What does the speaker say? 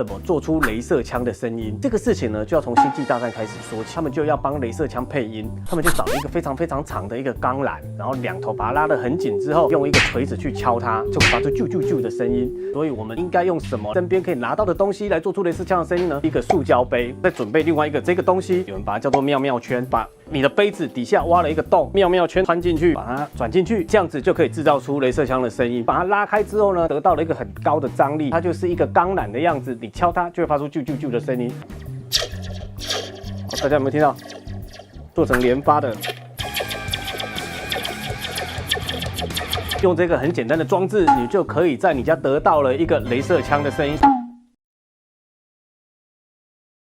怎么做出雷射枪的声音？这个事情呢，就要从《星际大战》开始说起。他们就要帮雷射枪配音，他们就找了一个非常长的一个钢缆，然后两头把它拉得很紧之后，用一个锤子去敲它，就发出啾啾啾的声音。所以我们应该用什么身边可以拿到的东西来做出雷射枪的声音呢？一个塑胶杯，再准备另外一个这个东西，有人把它叫做妙妙圈，把你的杯子底下挖了一个洞，妙妙圈穿进去，把它转进去，这样子就可以制造出雷射枪的声音。把它拉开之后呢，得到了一个很高的张力，它就是一个钢缆的样子，你敲它就会发出啾啾啾的声音。好，大家有没有听到？做成连发的。用这个很简单的装置，你就可以在你家得到了一个雷射枪的声音。